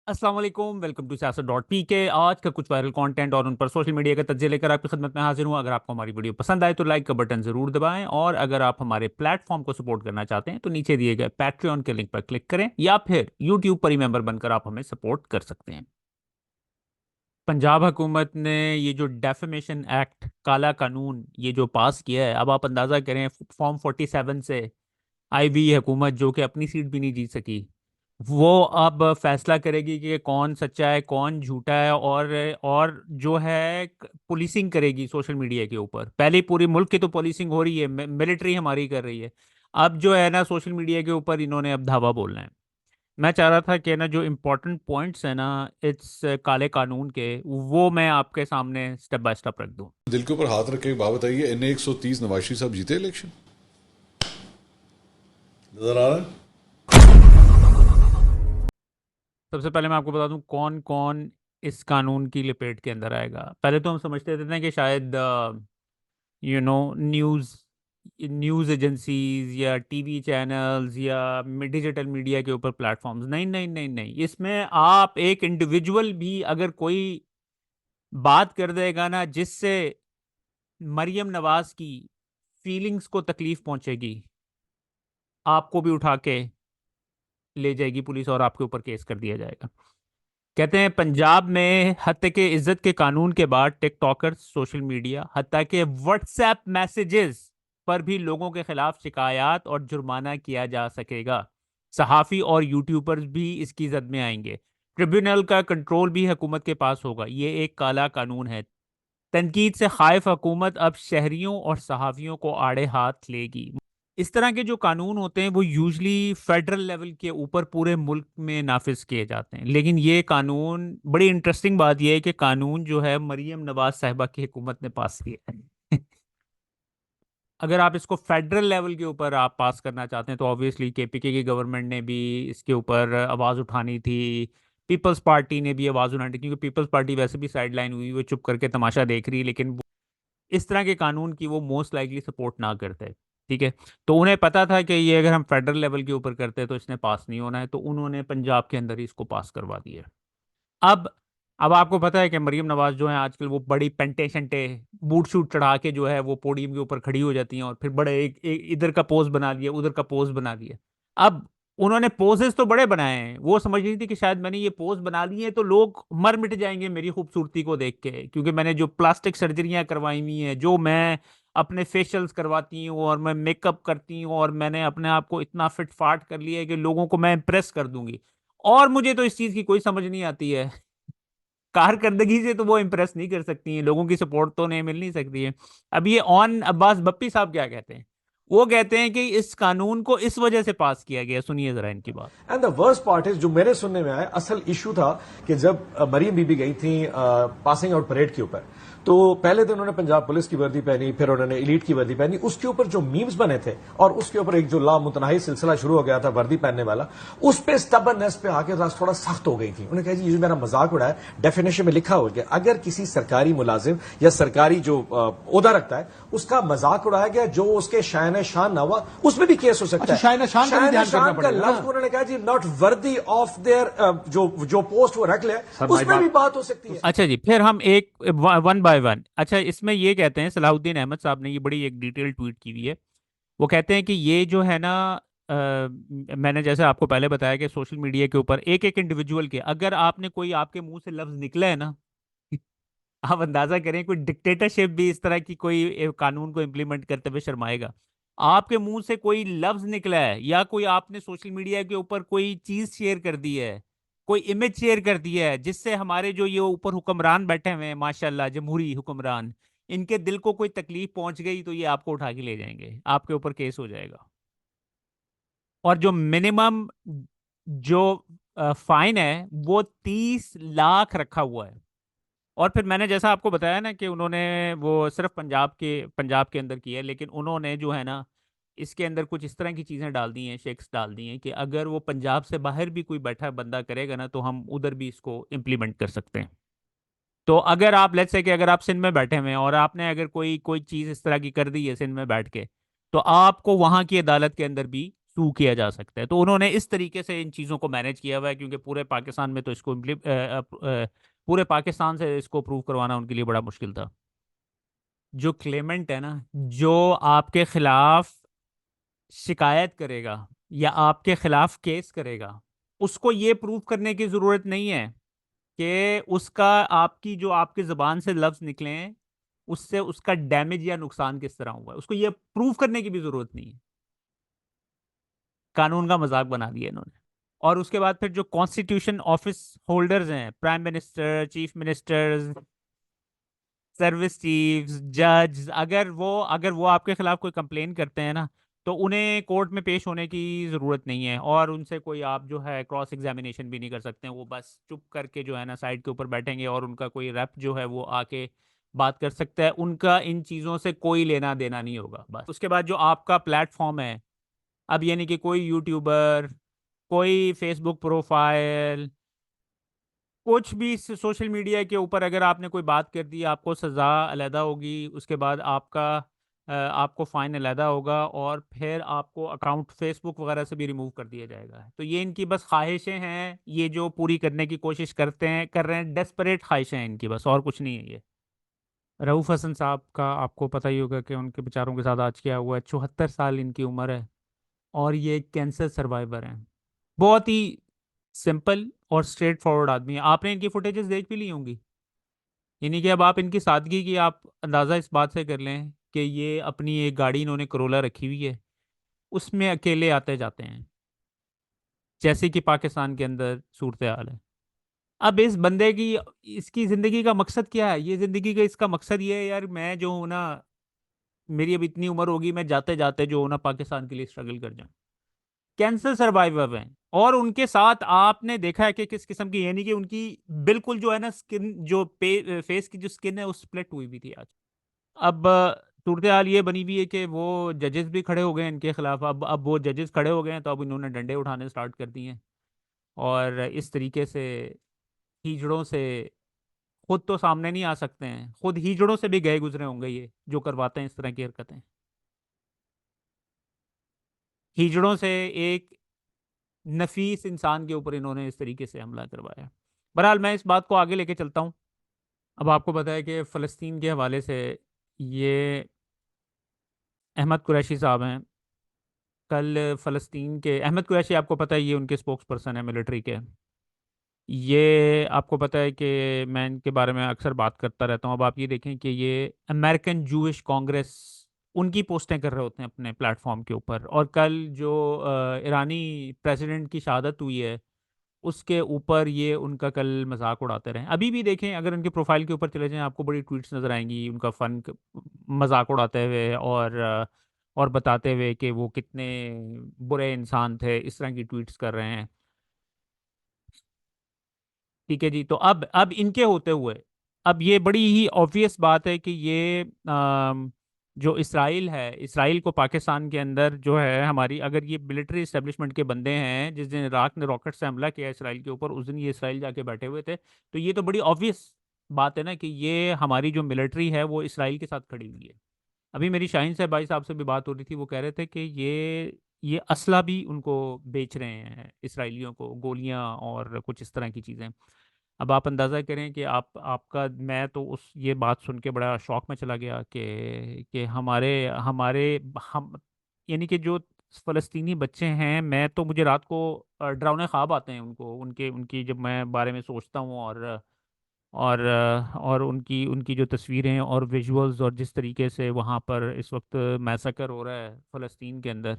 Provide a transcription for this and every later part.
अस्सलाम वालेकुम, welcome to सियासत डॉट पी के। आज का कुछ वायरल कंटेंट और उन पर सोशल मीडिया का तज्जिया लेकर आपकी खिदमत में हाजिर हूँ। अगर आपको हमारी वीडियो पसंद आए तो लाइक का बटन जरूर दबाएं, और अगर आप हमारे प्लेटफॉर्म को सपोर्ट करना चाहते हैं तो नीचे दिए गए पैट्रियन के लिंक पर क्लिक करें, या फिर यूट्यूब पर ही मेंबर बनकर आप हमें सपोर्ट कर सकते हैं। पंजाब हुकूमत ने ये जो डेफेमेशन एक्ट, काला कानून, ये जो पास किया है, अब आप अंदाजा करें फॉर्म 47 से आई हुई हुकूमत जो कि अपनी सीट भी नहीं जीत सकी, वो अब फैसला करेगी कि कौन सच्चा है कौन झूठा है। और जो है पुलिसिंग करेगी सोशल मीडिया के ऊपर। पहले ही पूरी मुल्क की तो पुलिसिंग हो रही है, मिलिट्री हमारी कर रही है। अब जो है ना सोशल मीडिया के ऊपर इन्होंने अब धावा बोलना है। मैं चाह रहा था कि ना जो इम्पोर्टेंट पॉइंट्स है ना इस काले कानून के, वो मैं आपके सामने स्टेप बाय स्टेप रख दूं। दिल के ऊपर हाथ रख के एक बात बताइए, एन 130 नवाज शरीफ साहब जीते इलेक्शन? नजर आ रहा है? सबसे पहले मैं आपको बता दूं कौन कौन इस कानून की लपेट के अंदर आएगा। पहले तो हम समझते थे ना कि शायद न्यूज़ न्यूज़ एजेंसीज या टीवी चैनल्स या डिजिटल मीडिया के ऊपर प्लेटफॉर्म्स। नहीं नहीं नहीं नहीं, इसमें आप एक इंडिविजुअल भी अगर कोई बात कर देगा ना जिससे मरियम नवाज की फीलिंग्स को तकलीफ पहुंचेगी, आपको भी उठा के ले जाएगी पुलिस और आपके ऊपर केस कर दिया जाएगा। कहते हैं पंजाब में हत्या के इज्जत के कानून के बाद टिकटॉकर, सोशल मीडिया, हत्या के व्हाट्सएप मैसेजेस पर भी लोगों के खिलाफ शिकायत और जुर्माना किया जा सकेगा। सहाफ़ी और यूट्यूबर्स भी इसकी जद में आएंगे। ट्रिब्यूनल का कंट्रोल भी हुकूमत के पास होगा। ये एक काला कानून है। तनकीद से खाइफ हुकूमत अब शहरियों और सहाफ़ियों को आड़े हाथ लेगी। इस तरह के जो कानून होते हैं वो यूजली फेडरल लेवल के ऊपर पूरे मुल्क में नाफिज किए जाते हैं, लेकिन ये कानून, बड़ी इंटरेस्टिंग बात यह है कि कानून जो है मरियम नवाज साहिबा की हुकूमत ने पास किया है। अगर आप इसको फेडरल लेवल के ऊपर आप पास करना चाहते हैं तो ऑब्वियसली केपीके की गवर्नमेंट ने भी इसके ऊपर आवाज़ उठानी थी। पीपल्स पार्टी ने भी आवाज़ उठानी थी, क्योंकि पीपल्स पार्टी वैसे भी साइडलाइन हुई, वो चुप करके तमाशा देख रही है, लेकिन इस तरह के कानून की वो मोस्ट लाइकली सपोर्ट ना करते। ठीक है। तो उन्हें पता था कि ये अगर हम फेडरल लेवल के ऊपर करते हैं तो इसने पास नहीं होना है, तो उन्होंने पंजाब के अंदर ही इसको पास करवा दिया। अब अब आपको पता है कि मरियम नवाज जो है आजकल वो बड़ी पेंटे शंटे बूट शूट चढ़ा के जो है वो पोडियम के ऊपर खड़ी हो जाती हैं, और फिर बड़े इधर का पोज बना दिया, उधर का पोज बना दिया। अब उन्होंने पोजेस तो बड़े बनाए हैं, वो समझ रही थी कि शायद मैंने ये पोज बना लिए तो लोग मर मिट जाएंगे मेरी खूबसूरती को देख के, क्योंकि मैंने जो प्लास्टिक सर्जरियां करवाई हुई हैं, जो मैं अपने फेशियल्स करवाती हूँ और मैं मेकअप करती हूँ, और मैंने अपने आप को इतना फिट फाट कर लिया है कि लोगों को मैं इम्प्रेस कर दूंगी। और मुझे तो इस चीज की कोई समझ नहीं आती है। कारकर्दगी से तो वो इम्प्रेस नहीं कर सकती हैं, लोगों की सपोर्ट तो नहीं मिल नहीं सकती है। अब ये ऑन अब्बास बप्पी साहब क्या कहते हैं? वो कहते हैं कि इस कानून को इस वजह से पास किया गया। सुनिए जरा इनकी बात। And the worst part is, जो मेरे सुनने में आया, असल इशू था कि जब मरीम बीबी गई थी पासिंग आउट परेड के ऊपर, तो पहले दिन उन्होंने पंजाब पुलिस की वर्दी पहनी, फिर उन्होंने इलीट की वर्दी पहनी। उसके ऊपर जो मीम्स बने थे और उसके ऊपर एक जो लामुतनाही सिलसिला शुरू हो गया था वर्दी पहनने वाला, उस पे स्टबर्ननेस पे आके थोड़ा सख्त हो गई थी। उन्होंने कहा जी ये जो मेरा मजाक उड़ाया, डेफिनेशन में लिखा हो गया अगर किसी सरकारी मुलाजिम या सरकारी जो ओहदा रखता है उसका मजाक उड़ाया गया, जो उसके शान शान ना हुआ, उसमें भी केस हो सकता है। शायना शान का भी ध्यान करना शान का पड़ेगा लफ्ज उन्होंने कहा जी नॉट वर्दी ऑफ देयर, जो पोस्ट वो रख ले, उसमें भी बात हो सकती है। अच्छा जी, फिर हम एक वन बाय वन। अच्छा, इसमें ये कहते हैं सलाहुद्दीन अहमद साहब ने ये बड़ी एक डिटेल ट्वीट की हुई है। वो कहते हैं कि ये जो है ना, मैंने जैसे आपको पहले बताया कि सोशल मीडिया के ऊपर एक एक इंडिविजुअल के, अगर आपने कोई आपके मुंह से लफ्ज निकला है ना, आप अंदाजा करें कोई डिक्टेटरशिप भी इस तरह की कोई कानून को इम्प्लीमेंट करते हुए शर्माएगा। आपके मुंह से कोई लफ्ज निकला है, या कोई आपने सोशल मीडिया के ऊपर कोई चीज शेयर कर दी है, कोई इमेज शेयर कर दी है, जिससे हमारे जो ये ऊपर हुक्मरान बैठे हुए हैं माशाल्लाह, जमहूरी हुक्मरान, इनके दिल को कोई तकलीफ पहुंच गई, तो ये आपको उठा के ले जाएंगे, आपके ऊपर केस हो जाएगा। और जो मिनिमम जो फाइन है वो 30 लाख रखा हुआ है। और फिर मैंने जैसा आपको बताया ना कि उन्होंने वो सिर्फ पंजाब के अंदर किया है, लेकिन उन्होंने जो है ना इसके अंदर कुछ इस तरह की चीज़ें डाल दी हैं, शेक्स डाल दी हैं, कि अगर वो पंजाब से बाहर भी कोई बैठा बंदा करेगा ना तो हम उधर भी इसको इम्प्लीमेंट कर सकते हैं। तो अगर आप लेट्स से कि अगर आप सिंध में बैठे हुए हैं और आपने अगर कोई कोई चीज़ इस तरह की कर दी है सिंध में बैठ के, तो आपको वहां की अदालत के अंदर भी सू किया जा सकता है। तो उन्होंने इस तरीके से इन चीज़ों को मैनेज किया हुआ है, क्योंकि पूरे पाकिस्तान में तो इसको पूरे पाकिस्तान से इसको प्रूव करवाना उनके लिए बड़ा मुश्किल था। जो क्लेमेंट है ना, जो आपके खिलाफ शिकायत करेगा या आपके खिलाफ केस करेगा, उसको ये प्रूव करने की जरूरत नहीं है कि उसका, आपकी जो आपकी जुबान से लफ्ज निकले हैं उससे उसका डैमेज या नुकसान किस तरह हुआ है, उसको ये प्रूव करने की भी जरूरत नहीं है। कानून का मजाक बना दिया इन्होंने। और उसके बाद फिर जो कॉन्स्टिट्यूशन ऑफिस होल्डर्स हैं, prime minister, chief ministers, service chiefs, जज, अगर वो आपके खिलाफ कोई कंप्लेन करते हैं ना, तो उन्हें कोर्ट में पेश होने की ज़रूरत नहीं है, और उनसे कोई आप जो है क्रॉस एग्जामिनेशन भी नहीं कर सकते हैं। वो बस चुप करके जो है ना साइड के ऊपर बैठेंगे, और उनका कोई रेप जो है वो आके बात कर सकता है। उनका इन चीज़ों से कोई लेना देना नहीं होगा। बस उसके बाद जो आपका प्लेटफॉर्म है, अब यानी कि कोई यूट्यूबर, कोई फेसबुक प्रोफाइल, कुछ भी सोशल मीडिया के ऊपर अगर आपने कोई बात कर दी, आपको सज़ा अलहदा होगी, उसके बाद आपको फ़ाइन अलहदा होगा, और फिर आपको अकाउंट फेसबुक वगैरह से भी रिमूव कर दिया जाएगा। तो ये इनकी बस ख्वाहिशें हैं, ये जो पूरी करने की कोशिश कर रहे हैं, डेस्परेट ख्वाहिशें हैं इनकी बस, और कुछ नहीं है ये। रऊफ़ हसन साहब का आपको पता ही होगा कि उनके बेचारों के साथ आज क्या हुआ है। 74 साल इनकी उम्र है, और ये कैंसर सर्वाइवर हैं। बहुत ही सिंपल और स्ट्रेट फॉरवर्ड आदमी है। आपने इनकी फुटेजेस देख भी ली होंगी, यानी कि अब आप इनकी सादगी की आप अंदाज़ा इस बात से कर लें कि ये अपनी एक गाड़ी इन्होंने करोला रखी हुई है, उसमें अकेले आते जाते हैं, जैसे कि पाकिस्तान के अंदर सूरत हाल है। अब इस बंदे की, इसकी ज़िंदगी का मकसद क्या है? ये ज़िंदगी का इसका मकसद ये है, यार मैं जो हूँ ना, मेरी अब इतनी उम्र होगी, मैं जाते जाते जो हूँ ना पाकिस्तान के लिए स्ट्रगल कर जाऊँ। कैंसर सर्वाइवर हैं, और उनके साथ आपने देखा है कि किस किस्म की, यानी कि उनकी बिल्कुल जो है ना स्किन, जो फेस की जो स्किन है वो स्प्लिट हुई भी थी आज। अब सूरत हाल ये बनी हुई है कि वो जजेस भी खड़े हो गए हैं इनके खिलाफ। अब वो जजेस खड़े हो गए हैं, तो अब इन्होंने डंडे उठाने स्टार्ट कर दिए हैं, और इस तरीके से हीजड़ों से, खुद तो सामने नहीं आ सकते हैं, खुद हीजड़ों से भी गए गुजरे होंगे ये जो करवाते हैं इस तरह की हरकतें। हीजड़ों से एक नफीस इंसान के ऊपर इन्होंने इस तरीके से हमला करवाया। बहरहाल मैं इस बात को आगे लेके चलता हूँ। अब आपको पता है कि फ़लस्तीन के हवाले से ये अहमद कुरैशी साहब हैं। कल फ़लस्तीन के अहमद कुरैशी, आपको पता है ये उनके स्पोक्स पर्सन है मिलिट्री के। ये आपको पता है कि मैं इनके बारे में अक्सर बात करता रहता हूँ। अब आप ये देखें कि ये अमेरिकन जूइश कांग्रेस, उनकी पोस्टें कर रहे होते हैं अपने प्लेटफॉर्म के ऊपर। और कल जो ईरानी प्रेसिडेंट की शहादत हुई है, उसके ऊपर ये उनका कल मजाक उड़ाते रहे। अभी भी देखें, अगर उनके प्रोफाइल के ऊपर चले जाएं, आपको बड़ी ट्वीट्स नजर आएंगी उनका मजाक उड़ाते हुए, और बताते हुए कि वो कितने बुरे इंसान थे, इस तरह की ट्वीट्स कर रहे हैं। ठीक है जी। तो अब इनके होते हुए, अब ये बड़ी ही ऑब्वियस बात है कि ये जो इसराइल है, इसराइल को पाकिस्तान के अंदर जो है हमारी, अगर ये मिलिट्री इस्टेब्लिशमेंट के बंदे हैं, जिस दिन इराक ने रॉकेट से हमला किया इसराइल के ऊपर, उस दिन ये इसराइल जाके बैठे हुए थे। तो ये तो बड़ी ऑब्वियस बात है ना कि ये हमारी जो मिलिट्री है वो इसराइल के साथ खड़ी हुई है। अभी मेरी शाहीन साहब भाई साहब से भी बात हो रही थी, वो कह रहे थे कि ये असला भी उनको बेच रहे हैं इसराइलियों को, गोलियां और कुछ इस तरह की चीज़ें। अब आप अंदाज़ा करें कि आपका, मैं तो उस ये बात सुन के बड़ा शौक में चला गया कि हमारे हमारे हम यानी कि जो फ़लस्तीनी बच्चे हैं, मैं तो, मुझे रात को डरावने ख्वाब आते हैं उनको, उनके उनकी जब मैं बारे में सोचता हूँ, और उनकी उनकी जो तस्वीरें और विजुअल्स, और जिस तरीके से वहाँ पर इस वक्त मैसाकर हो रहा है फ़लस्तीन के अंदर,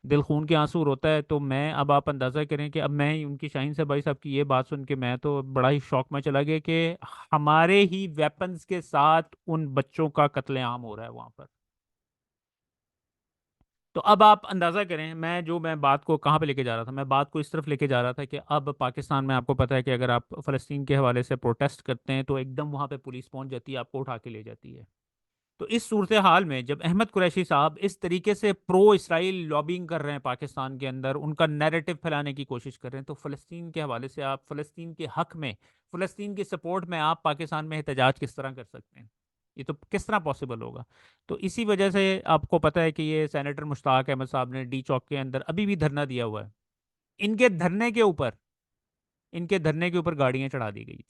दिल खून के आंसू रोता है। तो मैं, अब आप अंदाज़ा करें कि अब मैं उनकी, शाहीन साहब भाई साहब की ये बात सुन के मैं तो बड़ा ही शौक में चला गया कि हमारे ही वेपन्स के साथ उन बच्चों का कत्लेआम हो रहा है वहाँ पर। तो अब आप अंदाज़ा करें, मैं बात को कहाँ पे लेके जा रहा था, मैं बात को इस तरफ लेके जा रहा था कि अब पाकिस्तान में आपको पता है कि अगर आप फ़लस्तीन के हवाले से प्रोटेस्ट करते हैं, तो एकदम वहाँ पे पुलिस पहुँच जाती है, आपको उठा के ले जाती है। तो इस सूरत हाल में जब अहमद कुरैशी साहब इस तरीके से प्रो इसराइल लॉबिंग कर रहे हैं पाकिस्तान के अंदर, उनका नैरेटिव फैलाने की कोशिश कर रहे हैं, तो फ़लस्तीन के हवाले से आप फ़लस्तीन के हक में, फ़लस्तीन की सपोर्ट में आप पाकिस्तान में एहतजाज किस तरह कर सकते हैं? ये तो किस तरह पॉसिबल होगा? तो इसी वजह से आपको पता है कि ये सेनेटर मुश्ताक अहमद साहब ने डी चौक के अंदर अभी भी धरना दिया हुआ है। इनके धरने के ऊपर इनके धरने के ऊपर गाड़ियां चढ़ा दी गई।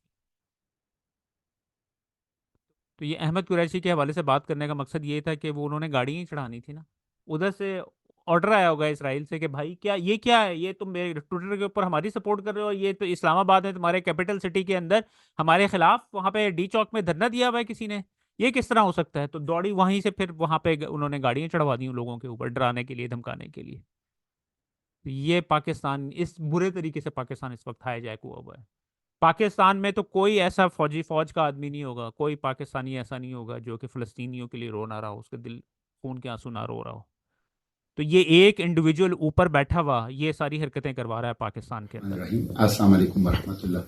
तो ये अहमद कुरैशी के हवाले से बात करने का मकसद ये था कि वो उन्होंने गाड़ियां ही चढ़ानी थी ना। उधर से ऑर्डर आया होगा इसराइल से कि भाई क्या है, ये तुम मेरे ट्विटर के ऊपर हमारी सपोर्ट कर रहे हो, ये तो इस्लामाबाद में तुम्हारे कैपिटल सिटी के अंदर हमारे खिलाफ वहां पे डी चौक में धरना दिया हुआ है किसी ने, ये किस तरह हो सकता है? तो दौड़ी वहीं से फिर वहां पे उन्होंने गाड़ियां चढ़वा दी उन लोगों के ऊपर, डराने के लिए, धमकाने के लिए। तो ये पाकिस्तान, इस बुरे तरीके से पाकिस्तान इस वक्त हाईजैक हुआ हुआ है। पाकिस्तान में तो कोई ऐसा फौज का आदमी नहीं होगा, कोई पाकिस्तानी ऐसा नहीं होगा जो कि फ़लस्तीनियों के लिए रो ना रहा हो, उसके दिल खून के आंसू ना रो रहा हो। तो ये एक इंडिविजुअल ऊपर बैठा हुआ ये सारी हरकतें करवा रहा है पाकिस्तान के अंदर। अस्सलाम वालेकुम वरहमतुल्लाह।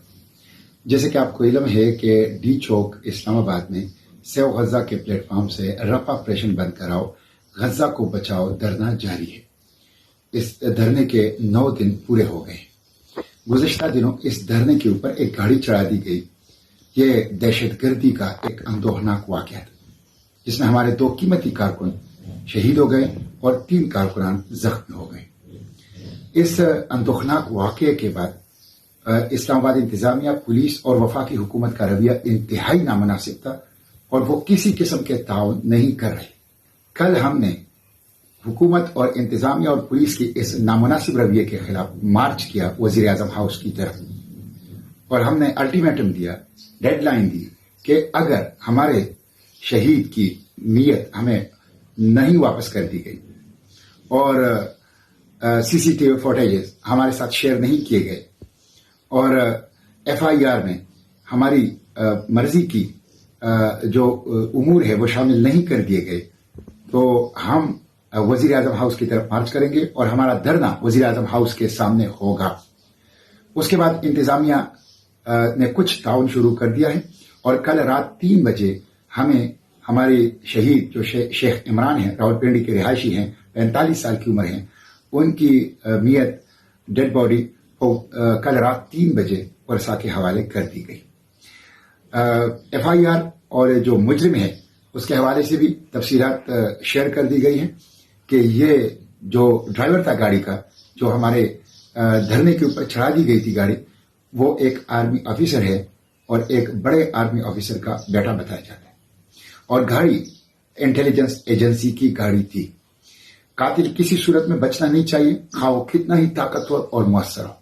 जैसे कि आपको इल्म है कि डी चौक इस्लामाबाद में सेव गजा के प्लेटफॉर्म से रफा ऑपरेशन बंद कराओ, गजा को बचाओ धरना जारी है। इस धरने के 9 दिन पूरे हो गए। गुज़िश्ता दिनों इस धरने के ऊपर एक गाड़ी चढ़ा दी गई। ये दहशतगर्दी का एक अंदोहनाक वाक़या था, जिसमें हमारे 2 कीमती कारकुन शहीद हो गए और 3 कारकुनान जख्मी हो गए। इस अंदोहनाक वाक़ये के बाद इस्लामाबाद इंतजामिया, पुलिस और वफाकी हुकूमत का रवैया इंतहाई नामुनासिब था और वो किसी किस्म के ताउन नहीं कर रहे। कल हमने हुकूमत और इंतजामिया और पुलिस की इस नामुनासिब रवैये के खिलाफ मार्च किया वजीर आजम हाउस की तरफ और हमने अल्टीमेटम दिया, डेडलाइन दी कि अगर हमारे शहीद की नीयत हमें नहीं वापस कर दी गई और सीसीटीवी फुटेजेस हमारे साथ शेयर नहीं किए गए और एफआईआर में हमारी मर्जी की जो उमूर है वो शामिल नहीं कर दिए गए, तो हम वजीर आजम हाउस की तरफ मार्च करेंगे और हमारा धरना वजीर आजम हाउस के सामने होगा। उसके बाद इंतजामिया ने कुछ ताउन शुरू कर दिया है और कल रात 3 बजे हमें हमारे शहीद जो शेख इमरान हैं, रावलपिंडी के रिहायशी हैं, 45 साल की उम्र है, उनकी मियत डेड बॉडी को कल रात 3 बजे वर्षा के हवाले कर दी गई। एफआईआर और जो मुजरिम है उसके हवाले से भी तफसीलात शेयर कर दी गई हैं कि ये जो ड्राइवर था गाड़ी का, जो हमारे धरने के ऊपर चढ़ा दी गई थी गाड़ी, वो एक आर्मी ऑफिसर है और एक बड़े आर्मी ऑफिसर का बेटा बताया जाता है और गाड़ी इंटेलिजेंस एजेंसी की गाड़ी थी। कातिल किसी सूरत में बचना नहीं चाहिए, खाओ कितना ही ताकतवर और मुअस्सर हो।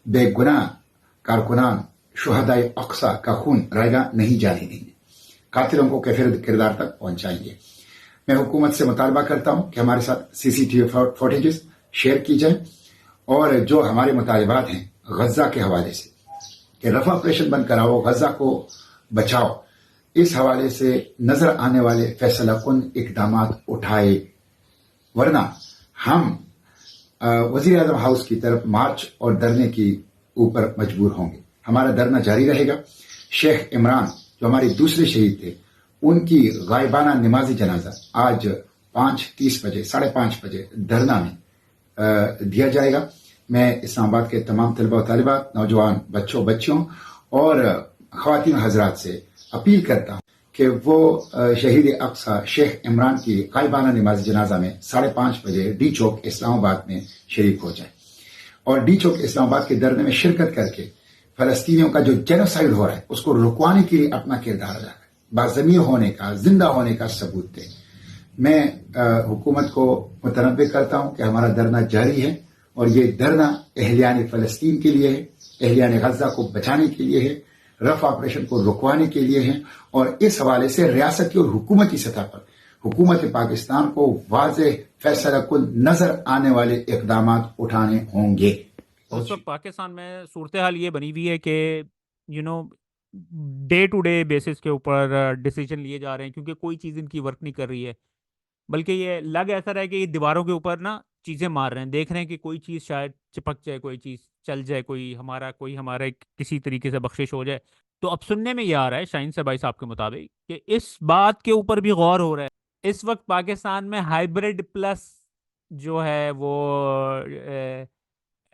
बेगुनाह कारकुनान शुहदाए अक्सा का खून रायगा नहीं जाने देंगे, कातिलों को कैफिर किरदार तक पहुंचाएंगे। मैं हुकूमत से मुतालबा करता हूं कि हमारे साथ सीसीटीवी फुटेजेस शेयर की जाए और जो हमारे मुतालबात हैं गजा के हवाले से कि रफा ऑपरेशन बंद कराओ, गजा को बचाओ, इस हवाले से नजर आने वाले फैसलाकुन इकदाम उठाए, वरना हम वजीर आजम हाउस की तरफ मार्च और धरने की ऊपर मजबूर होंगे। हमारा धरना जारी रहेगा। शेख इमरान जो हमारे दूसरे शहीद थे, उनकी गायबाना नमाजी जनाजा आज 5:30 बजे 5:30 बजे धरना में दिया जाएगा। मैं इस्लामाबाद के तमाम तलबा व तालिबात, नौजवान बच्चों बच्चियों और ख्वातीन हजरात से अपील करता हूं कि वो शहीद अक्सा शेख इमरान की गायबाना नमाज जनाजा में 5:30 बजे डी चौक इस्लामाबाद में शरीक हो जाए और डी चौक इस्लामाबाद के धरने में शिरकत करके फलस्तीनियों का जो जेनोसाइड हो रहा है उसको रुकवाने के लिए अपना किरदार अदा करें, बाज़मीर होने का, जिंदा होने का सबूत दें। मैं हुकूमत को मुतनब्बे करता हूं कि हमारा धरना जारी है और ये धरना अहलियान फलस्तीन के लिए है, अहलियान गजा को बचाने के लिए है, रफ ऑपरेशन को रुकवाने के लिए है और इस हवाले से रियासती और हुकूमती सतह पर हुकूमत पाकिस्तान को वाज़ेह फैसला कुल नजर आने वाले इकदाम उठाने होंगे। उस वक्त पाकिस्तान में सूरत हाल ये बनी हुई है कि डे टू डे बेसिस के ऊपर डिसीजन लिए जा रहे हैं, क्योंकि कोई चीज़ इनकी वर्क नहीं कर रही है, बल्कि ये लग ऐसा रहा है कि ये दीवारों के ऊपर ना चीज़ें मार रहे हैं, देख रहे हैं कि कोई चीज़ शायद चिपक जाए, कोई चीज़ चल जाए, कोई हमारा किसी तरीके से बख्शिश हो जाए। तो अब सुनने में ये आ रहा है शाहीन से भाई साहब के मुताबिक कि इस बात के ऊपर भी गौर हो रहा है इस वक्त पाकिस्तान में हाइब्रिड प्लस जो है वो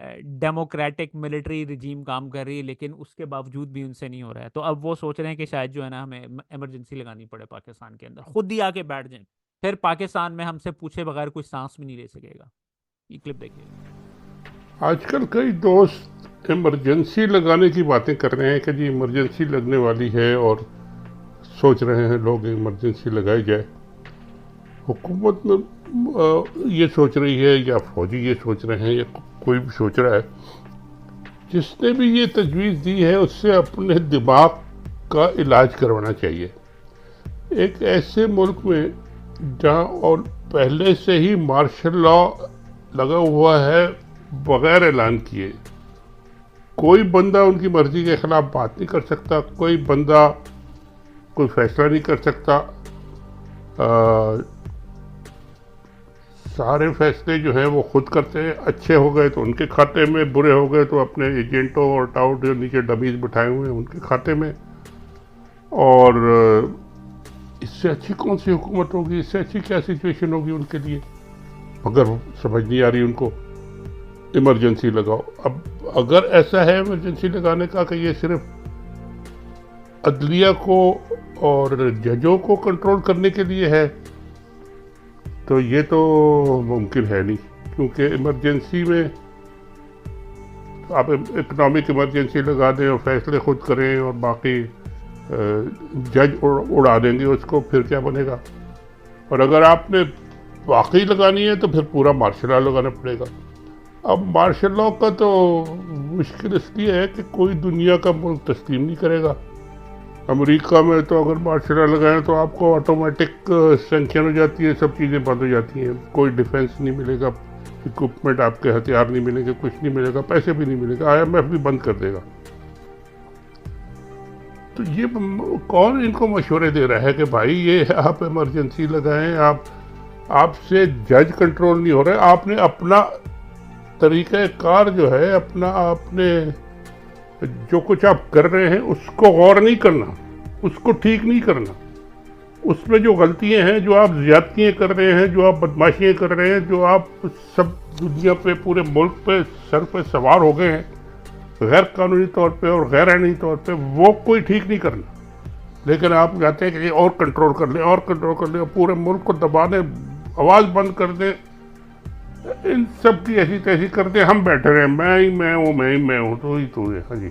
डेमोक्रेटिक मिलिट्री रिजीम काम कर रही है, लेकिन उसके बावजूद भी उनसे नहीं हो रहा है। तो अब वो सोच रहे हैं कि शायद जो है ना हमें इमरजेंसी लगानी पड़े पाकिस्तान के अंदर, खुद ही आके बैठ जाएं, फिर पाकिस्तान में हमसे पूछे बगैर कुछ सांस भी नहीं ले सकेगा। ये क्लिप देखिए। आजकल कई दोस्त इमरजेंसी लगाने की बातें कर रहे हैं कि जी इमरजेंसी लगने वाली है, और सोच रहे हैं लोग इमरजेंसी लगाई जाए। हुकूमत में ये सोच रही है, या फौजी ये सोच रहे हैं, या कोई भी सोच रहा है, जिसने भी ये तजवीज़ दी है उससे अपने दिमाग का इलाज करवाना चाहिए। एक ऐसे मुल्क में जहाँ और पहले से ही मार्शल लॉ लगा हुआ है बगैर ऐलान किए, कोई बंदा उनकी मर्जी के खिलाफ बात नहीं कर सकता, कोई बंदा कोई फैसला नहीं कर सकता। सारे फैसले जो हैं वो खुद करते हैं, अच्छे हो गए तो उनके खाते में, बुरे हो गए तो अपने एजेंटों और टाउट जो नीचे डमीज बिठाए हुए हैं उनके खाते में। और इससे अच्छी कौन सी हुकूमत होगी, इससे अच्छी क्या सिचुएशन होगी उनके लिए, मगर समझ नहीं आ रही उनको। इमरजेंसी लगाओ। अब अगर ऐसा है इमरजेंसी लगाने का कि ये सिर्फ अदलिया को और जजों को कंट्रोल करने के लिए है, तो ये तो मुमकिन है नहीं, क्योंकि इमरजेंसी में आप इकोनॉमिक इमरजेंसी लगा दें और फैसले खुद करें और बाकी जज उड़ा देंगे उसको, फिर क्या बनेगा। और अगर आपने वाकई लगानी है तो फिर पूरा मार्शल लॉ लगाना पड़ेगा। अब मार्शल लॉ का तो मुश्किल इसलिए है कि कोई दुनिया का मुल्क तस्लीम नहीं करेगा। अमेरिका में तो अगर मार्शल लॉ लगाएं तो आपको ऑटोमेटिक सैंक्शन हो जाती है, सब चीज़ें बंद हो जाती हैं, कोई डिफेंस नहीं मिलेगा, इक्विपमेंट आपके हथियार नहीं मिलेंगे, कुछ नहीं मिलेगा, पैसे भी नहीं मिलेगा, IMF भी बंद कर देगा। तो ये कौन इनको मशवरे दे रहा है कि भाई ये आप इमरजेंसी लगाएं, आपसे जज कंट्रोल नहीं हो रहा है, आपने अपना तरीक़ाकार जो है, अपना आपने जो कुछ आप कर रहे हैं उसको गौर नहीं करना, उसको ठीक नहीं करना, उसमें जो गलतियां हैं, जो आप ज़्यादतियाँ कर रहे हैं, जो आप बदमाशियाँ कर रहे हैं, जो आप सब दुनिया पे, पूरे मुल्क पे सर पे सवार हो गए हैं गैर कानूनी तौर पे और गैर आईनी तौर पे, वो कोई ठीक नहीं करना। लेकिन आप चाहते हैं कि ये और कंट्रोल कर लें, और कंट्रोल कर लें, पूरे मुल्क को दबा दें, आवाज़ बंद कर दें, इन सब की ऐसी तैसी कर दें, हम बैठे रहे, मैं ही मैं हूँ, मैं ही मैं हूँ, तो ही तो है। हाँ जी,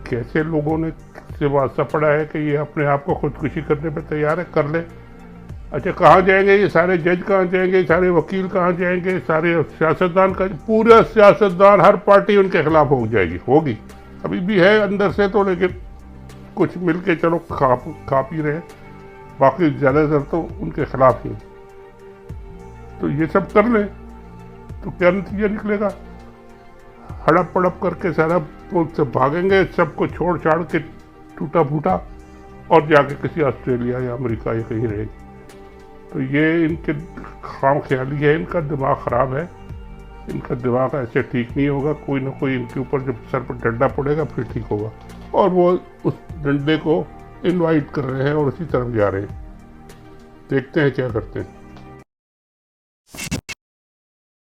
कैसे लोगों ने से वास्ता पड़ा है कि ये अपने आप को खुदकुशी करने पे तैयार है, कर ले। अच्छा, कहाँ जाएंगे ये सारे जज, कहाँ जाएंगे सारे वकील, कहाँ जाएंगे सारे सियासतदान का, पूरा सियासतदान, हर पार्टी उनके खिलाफ हो जाएगी, होगी, अभी भी है अंदर से तो, लेकिन कुछ मिल के चलो खा पी रहे हैं, बाकी ज़्यादातर तो उनके खिलाफ ही। तो ये सब कर लें तो क्या नतीजा निकलेगा, हड़प पड़प करके सारा मुल्क से भागेंगे, सबको छोड़ छाड़ के टूटा फूटा, और जाके किसी ऑस्ट्रेलिया या अमेरिका या कहीं रहेगी। तो ये इनके खाम ख्याली है, इनका दिमाग ख़राब है, इनका दिमाग ऐसे ठीक नहीं होगा, कोई ना कोई इनके ऊपर जब सर पर डंडा पड़ेगा फिर ठीक होगा। और वो उस डंडे को इनवाइट कर रहे हैं और उसी तरफ जा रहे हैं, देखते हैं क्या करते हैं।